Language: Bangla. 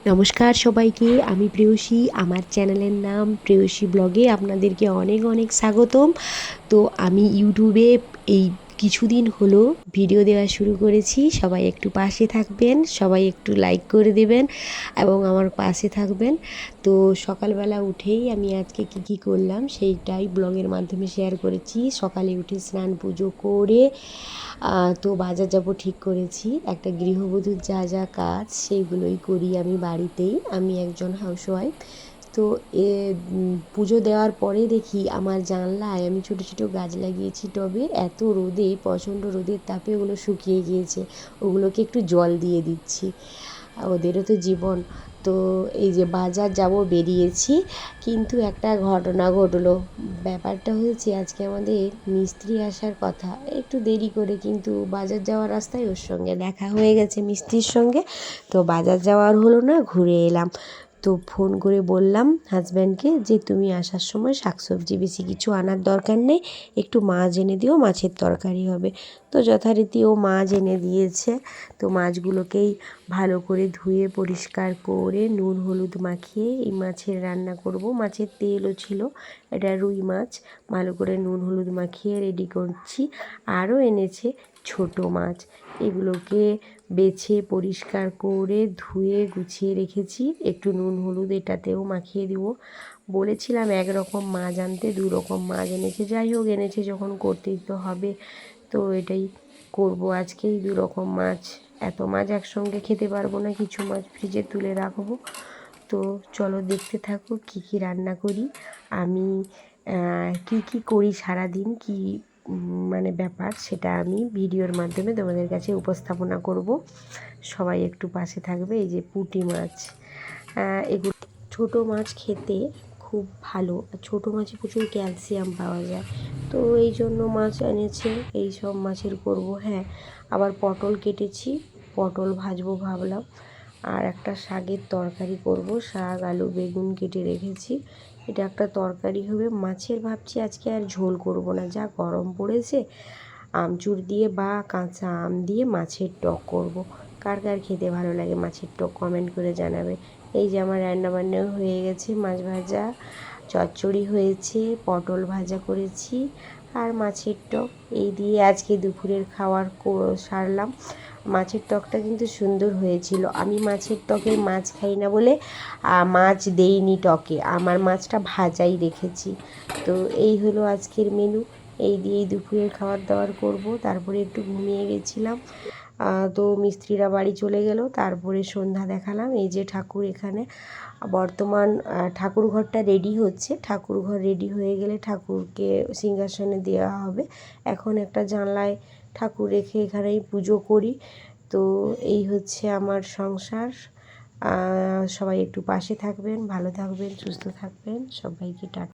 নমস্কার সবাইকে, আমি প্রেয়সী। আমার চ্যানেলের নাম প্রেয়সী ব্লগে আপনাদেরকে অনেক অনেক স্বাগতম। তো আমি ইউটিউবে এই কিছুদিন হলো ভিডিও দেওয়া শুরু করেছি। সবাই একটু পাশে থাকবেন, সবাই একটু লাইক করে দেবেন এবং আমার পাশে থাকবেন। তো সকালবেলা উঠেই আমি আজকে কি করলাম সেইটাই ব্লগের মাধ্যমে শেয়ার করেছি। সকালে উঠে স্নান পুজো করে তো বাজার যাব ঠিক করেছি। একটা গৃহবধূর যা যা কাজ সেইগুলোই করি আমি বাড়িতেই। আমি একজন হাউসওয়াইফ। তো পুজো দেওয়ার পরে দেখি আমার জানলায় আমি ছোটো ছোটো গাছ লাগিয়েছি টবে, এত রোদে, প্রচণ্ড রোদের তাপে ওগুলো শুকিয়ে গিয়েছে। ওগুলোকে একটু জল দিয়ে দিচ্ছি, ওদেরও তো জীবন। তো এই যে বাজার যাব বেরিয়েছি, কিন্তু একটা ঘটনা ঘটলো। ব্যাপারটা হয়েছে, আজকে আমাদের মিস্ত্রি আসার কথা, একটু দেরি করে, কিন্তু বাজার যাওয়ার রাস্তায় ওর সঙ্গে দেখা হয়ে গেছে মিস্ত্রির সঙ্গে। তো বাজার যাওয়ার হলো না, ঘুরে এলাম। তো ফোন করে বললাম হাজব্যান্ডকে যে তুমি আসার সময় শাকসবজি বেশি কিছু আনার দরকার নেই, একটু মাছ এনে দিও, মাছের তরকারি হবে। তো যথারীতি ও মাছ এনে দিয়েছে। তো মাছগুলোকেই ভালো করে ধুয়ে পরিষ্কার করে নুন হলুদ মাখিয়ে এই মাছের রান্না করব। মাছের তেলও ছিল, এটা রুই মাছ। ভালো করে নুন হলুদ মাখিয়ে রেডি করছি। আরও এনেছে ছোট মাছ, এগুলোকে বেছে পরিষ্কার করে ধুয়ে গুছিয়ে রেখেছি। একটু নুন হলুদ এটাতেও মাখিয়ে দিব। বলেছিলাম একরকম মাছ আনতে, দু রকম মাছ এনেছে। যাই হোক, এনেছে যখন করতেই তো হবে, তো এটাই করব আজকেই। দু রকম মাছ, এত মাছ একসঙ্গে খেতে পারবো না, কিছু মাছ ফ্রিজে তুলে রাখবো। তো চলো দেখতে থাকো কি কি রান্না করি আমি, কি করি সারাদিন, কি মানে ব্যাপার, সেটা আমি ভিডিওর মাধ্যমে তোমাদের কাছে উপস্থাপনা করব। সবাই একটু পাশে থাকবে। এই যে পুঁটি মাছ, এগুলো ছোটো মাছ খেতে খুব ভালো, আর ছোটো মাছে প্রচুর ক্যালসিয়াম পাওয়া যায়। তো এই জন্য মাছ এনেছে, এই সব মাছের করব। হ্যাঁ, আবার পটল কেটেছি, পটল ভাজবো ভাবলাম। আর একটা শাকের তরকারি করব, শাক আলু বেগুন কেটে রেখেছি, এটা একটা তরকারি হবে। মাছের ভাবছি আজকে আর ঝোল করব না, যা গরম পড়েছে। আমচুর দিয়ে বা কাঁচা আম দিয়ে মাছের টক করব। কার কার খেতে ভালো লাগে মাছের টক, কমেন্ট করে জানাবে। এই যে আমার রান্নাবান্নাও হয়ে গেছে, মাছ ভাজা, চচ্চড়ি হয়েছে, পটল ভাজা করেছি, আর মাছের টক। এই দিয়ে আজকে দুপুরের খাওয়ার সারলাম। মাছের টকটা কিন্তু সুন্দর হয়েছিল। আমি মাছের টকে মাছ খাই না বলে মাছ দেইনি টকে, আমার মাছটা ভাজাই রেখেছি। তো এই হলো আজকের মেনু। এই দিয়েই দুপুরের খাবার দাবার করব। তারপরে একটু ঘুমিয়ে গেছিলাম। তো মিস্ত্রিরা বাড়ি চলে গেল, তারপরে সন্ধ্যা দেখালাম। এই যে ঠাকুর এখানে বর্তমান, ঠাকুর ঘরটা রেডি হচ্ছে। ঠাকুর ঘর রেডি হয়ে গেলে ঠাকুরকে সিংহাসনে দেওয়া হবে। এখন একটা জানলায় ঠাকুর রেখে এখানেই পুজো করি। তো এই হচ্ছে আমার সংসার। সবাই একটু পাশে থাকবেন, ভালো থাকবেন, সুস্থ থাকবেন। সবাইকে টাটা।